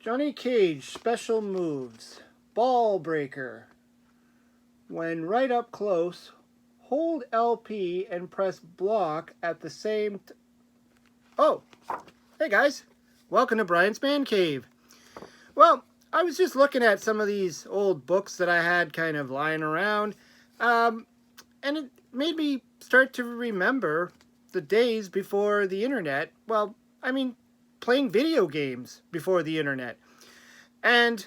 Johnny Cage special moves. Ball breaker. When right up close, hold LP and press block at the same Oh, hey guys. Welcome to Brian's Man Cave. Well, I was just looking at some of these old books that I had kind of lying around. And it made me start to remember the days before the internet. Well, I mean, playing video games before the internet. And,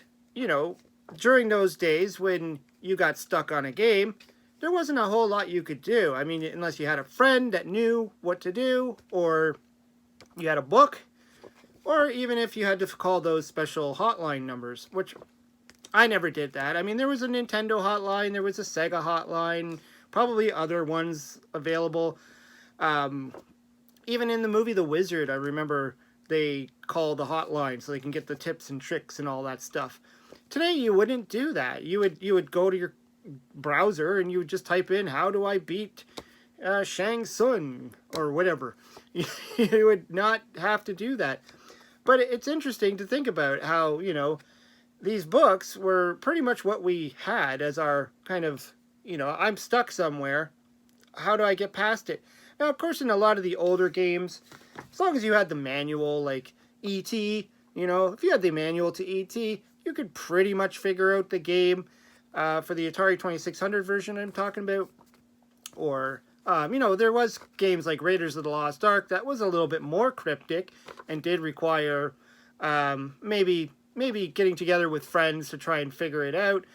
during those days when you got stuck on a game, there wasn't a whole lot you could do. I mean, unless you had a friend that knew what to do, or you had a book, or even if you had to call those special hotline numbers, which I never did that. I mean, there was a Nintendo hotline, there was a Sega hotline, probably other ones available. Even in the movie The Wizard, I remember they call the hotline so they can get the tips and tricks and all that stuff. Today, you wouldn't do that. You would go to your browser and you would just type in, how do I beat Shang Tsung or whatever. You would not have to do that. But it's interesting to think about how, these books were pretty much what we had as our kind of, I'm stuck somewhere. How do I get past it? Now, of course, in a lot of the older games, as long as you had the manual, like E.T., if you had the manual to E.T., you could pretty much figure out the game for the Atari 2600 version I'm talking about. Or, there was games like Raiders of the Lost Ark that was a little bit more cryptic and did require maybe getting together with friends to try and figure it out.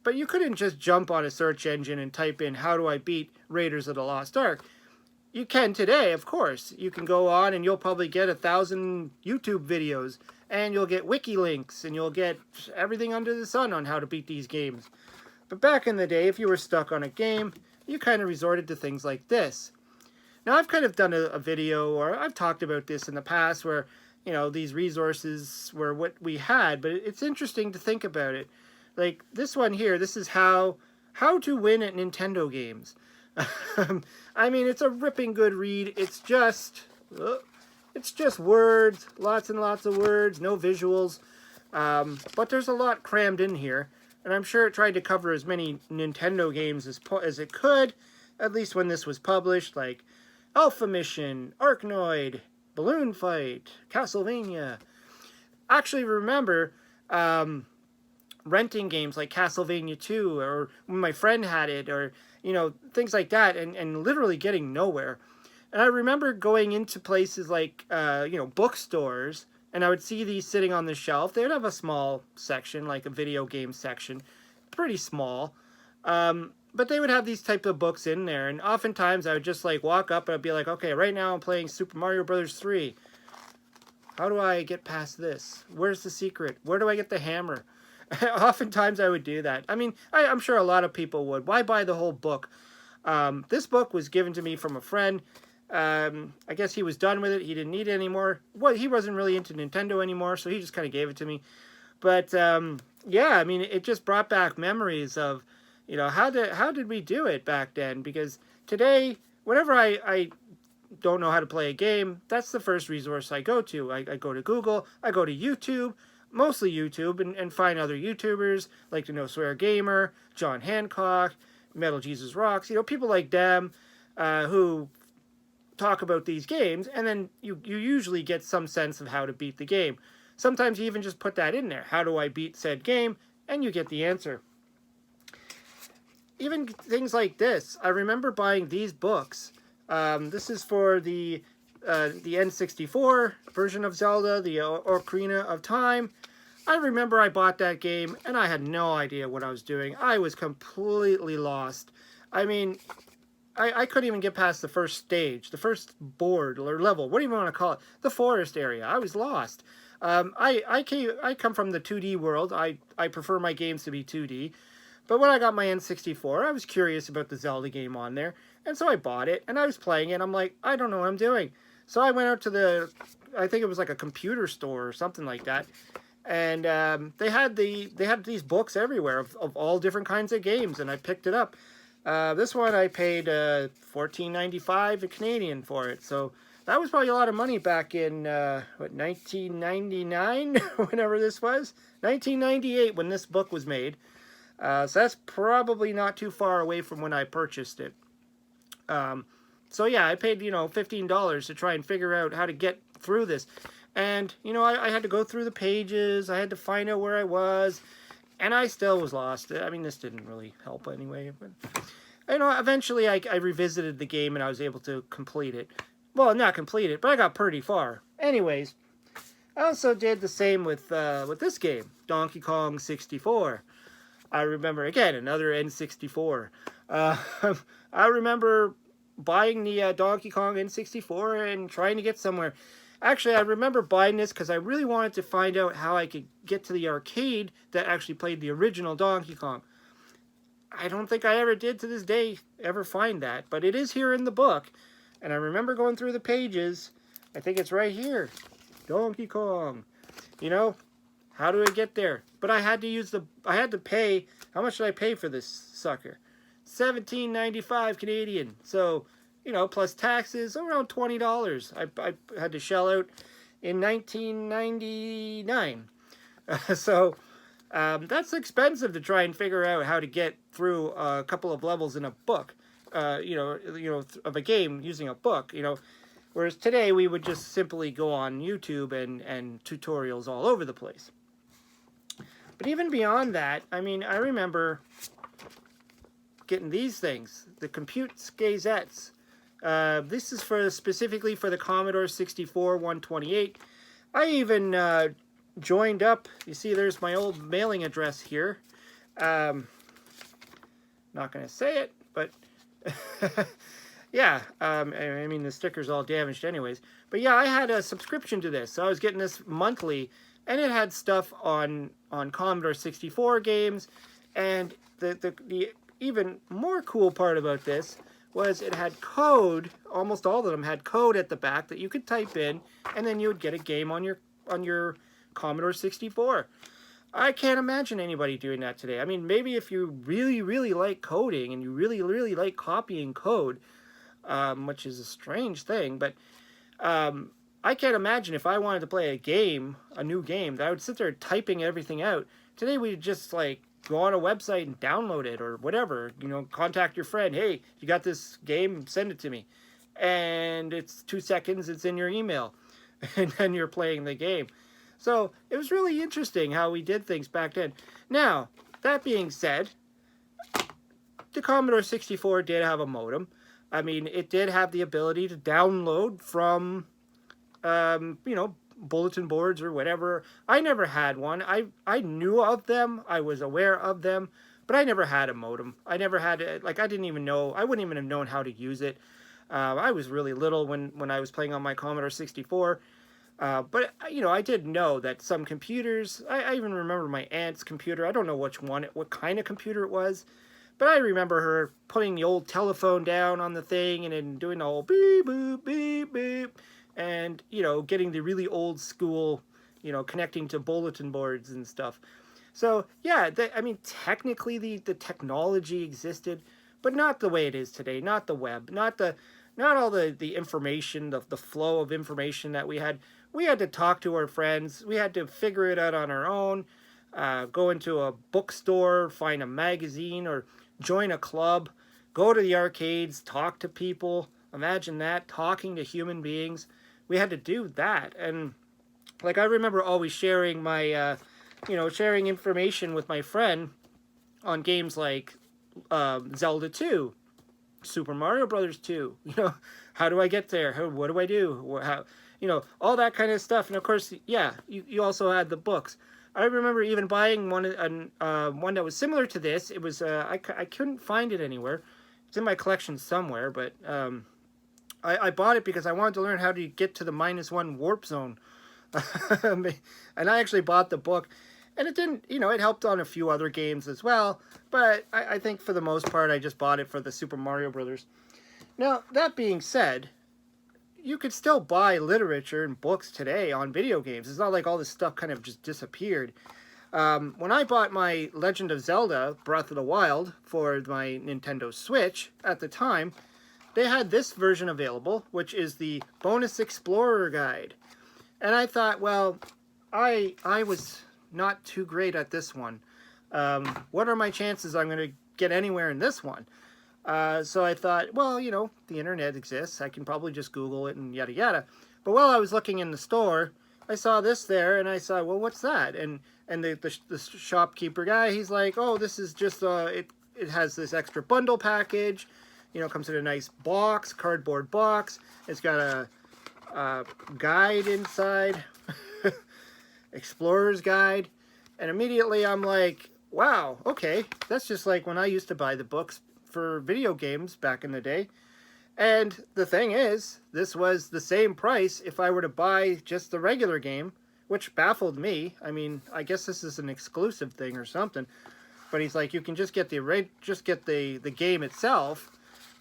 But you couldn't just jump on a search engine and type in, how do I beat Raiders of the Lost Ark? You can today, of course. You can go on and you'll probably get 1,000 YouTube videos, and you'll get wiki links, and you'll get everything under the sun on how to beat these games. But back in the day, if you were stuck on a game, you kind of resorted to things like this. Now, I've kind of done a video, or I've talked about this in the past, where, these resources were what we had, but it's interesting to think about it. Like, this one here, this is how to win at Nintendo games. I mean, it's a ripping good read. It's just words, lots and lots of words, no visuals. But there's a lot crammed in here, and I'm sure it tried to cover as many Nintendo games as it could, at least when this was published, like Alpha Mission, Arkanoid, Balloon Fight, Castlevania. Actually, remember renting games like Castlevania 2, or when my friend had it, or things like that, and literally getting nowhere. And I remember going into places like bookstores, and I would see these sitting on the shelf. They would have a small section, like a video game section, pretty small, but they would have these type of books in there. And oftentimes I would just walk up and I'd be like, okay, right now I'm playing Super Mario Brothers 3. How do I get past this? Where's the secret? Where do I get the hammer? Oftentimes I would do that. I mean, I'm sure a lot of people would. Why buy the whole book? This book was given to me from a friend. I guess he was done with it. He didn't need it anymore. Well, he wasn't really into Nintendo anymore, so he just kind of gave it to me. But, yeah, I mean, it just brought back memories of, how did we do it back then? Because today, whenever I don't know how to play a game, that's the first resource I go to. I go to Google, I go to YouTube, mostly YouTube, and find other YouTubers, like No Swear Gamer, John Hancock, Metal Jesus Rocks, people like them, who talk about these games, and then you usually get some sense of how to beat the game. Sometimes you even just put that in there. How do I beat said game? And you get the answer. Even things like this. I remember buying these books. This is for the N64 version of Zelda, the Ocarina of Time. I remember I bought that game, and I had no idea what I was doing. I was completely lost. I mean, I couldn't even get past the first stage, the first board or level, what do you want to call it? The forest area. I was lost. I come from the 2D world. I prefer my games to be 2D. But when I got my N64, I was curious about the Zelda game on there. And so I bought it, and I was playing it. I'm like, I don't know what I'm doing. So I went out to I think it was like a computer store or something like that. And they had these books everywhere of all different kinds of games, and I picked it up. This one I paid $14.95 Canadian for it, so That was probably a lot of money back in, 1999, whenever this was? 1998, when this book was made. So that's probably not too far away from when I purchased it. So yeah, I paid, $15 to try and figure out how to get through this. And, I had to go through the pages, I had to find out where I was, and I still was lost. I mean, this didn't really help anyway. But, eventually I revisited the game and I was able to complete it. Well, not complete it, but I got pretty far. Anyways, I also did the same with this game, Donkey Kong 64. I remember, again, another N64. I remember buying the Donkey Kong N64 and trying to get somewhere. Actually, I remember buying this because I really wanted to find out how I could get to the arcade that actually played the original Donkey Kong. I don't think I ever did to this day ever find that, but it is here in the book. And I remember going through the pages. I think it's right here. Donkey Kong. How do I get there? But I had to pay, how much did I pay for this sucker? $17.95 Canadian. So, plus taxes, around $20. I had to shell out in 1999. So, that's expensive to try and figure out how to get through a couple of levels in a book. Of a game using a book, whereas today we would just simply go on YouTube and tutorials all over the place. But even beyond that, I mean, I remember getting these things, the Compute Gazettes. This is specifically for the Commodore 64 128. I even joined up. You see, there's my old mailing address here. Not going to say it, but yeah, I mean, the sticker's all damaged anyways. But yeah, I had a subscription to this, so I was getting this monthly, and it had stuff on Commodore 64 games, and the even more cool part about this was it had code. Almost all of them had code at the back that you could type in, and then you would get a game on your Commodore 64. I can't imagine anybody doing that today. I mean, maybe if you really, really like coding and you really, really like copying code, which is a strange thing, but I can't imagine if I wanted to play a new game, that I would sit there typing everything out. Today we just go on a website and download it or whatever, contact your friend. Hey, you got this game? Send it to me. And it's 2 seconds, it's in your email. And then you're playing the game. So it was really interesting how we did things back then. Now, that being said, the Commodore 64 did have a modem. I mean, it did have the ability to download from, bulletin boards or whatever. I never had one. I knew of them. I was aware of them. But I never had a modem. I never had it. I didn't even know. I wouldn't even have known how to use it. I was really little when I was playing on my Commodore 64. But, I did know that some computers, I even remember my aunt's computer. I don't know what kind of computer it was. But I remember her putting the old telephone down on the thing and then doing the whole beep, boop, beep, beep. And, getting the really old school, connecting to bulletin boards and stuff. So, yeah, technically the technology existed, but not the way it is today. Not the web. Not all the information, the flow of information that we had. We had to talk to our friends. We had to figure it out on our own. Go into a bookstore, find a magazine, or join a club. Go to the arcades, talk to people. Imagine that, talking to human beings. We had to do that. And, I remember always sharing my, sharing information with my friend on games like Zelda 2, Super Mario Brothers 2. How do I get there? What do I do? How, all that kind of stuff. And of course, yeah, you also had the books. I remember even buying one that was similar to this. It was I couldn't find it anywhere. It's in my collection somewhere, but I bought it because I wanted to learn how to get to the -1 warp zone. And I actually bought the book, and it didn't, it helped on a few other games as well. But I think for the most part, I just bought it for the Super Mario Brothers. Now, that being said, you could still buy literature and books today on video games. It's not like all this stuff kind of just disappeared. When I bought my Legend of Zelda Breath of the Wild for my Nintendo Switch at the time, they had this version available, which is the Bonus Explorer Guide. And I thought, well, I was not too great at this one. What are my chances I'm going to get anywhere in this one? So I thought, well, you know, the internet exists. I can probably just Google it and yada yada. But while I was looking in the store, I saw this there, and I saw, well, what's that? And the shopkeeper guy, he's like, oh, this is just it has this extra bundle package. You know, it comes in a nice box, cardboard box. It's got a guide inside, Explorer's Guide, and immediately I'm like, wow, okay, that's just like when I used to buy the books for video games back in the day. And the thing is, this was the same price if I were to buy just the regular game, which baffled me. I mean, I guess this is an exclusive thing or something. But he's like, you can just get the game itself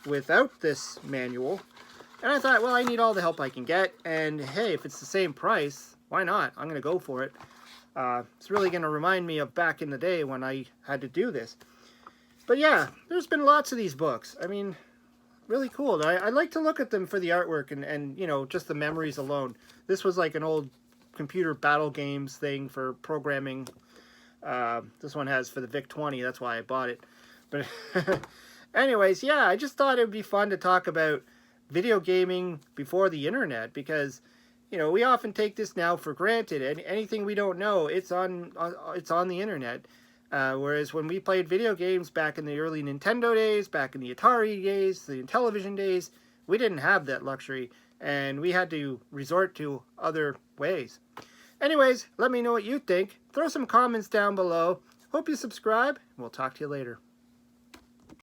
without this manual. And I thought, well, I need all the help I can get. And hey, if it's the same price, why not? I'm going to go for it. It's really going to remind me of back in the day when I had to do this. But yeah, there's been lots of these books. I mean, really cool. I like to look at them for the artwork and you know, just the memories alone. This was like an old computer battle games thing for programming. This one has for the VIC-20. That's why I bought it. But anyways, yeah, I just thought it would be fun to talk about video gaming before the internet, because you know, we often take this now for granted, and anything we don't know, it's on the internet. Whereas when we played video games back in the early Nintendo days, back in the Atari days, the Intellivision days, we didn't have that luxury, and we had to resort to other ways. Anyways, let me know what you think. Throw some comments down below. Hope you subscribe, and we'll talk to you later.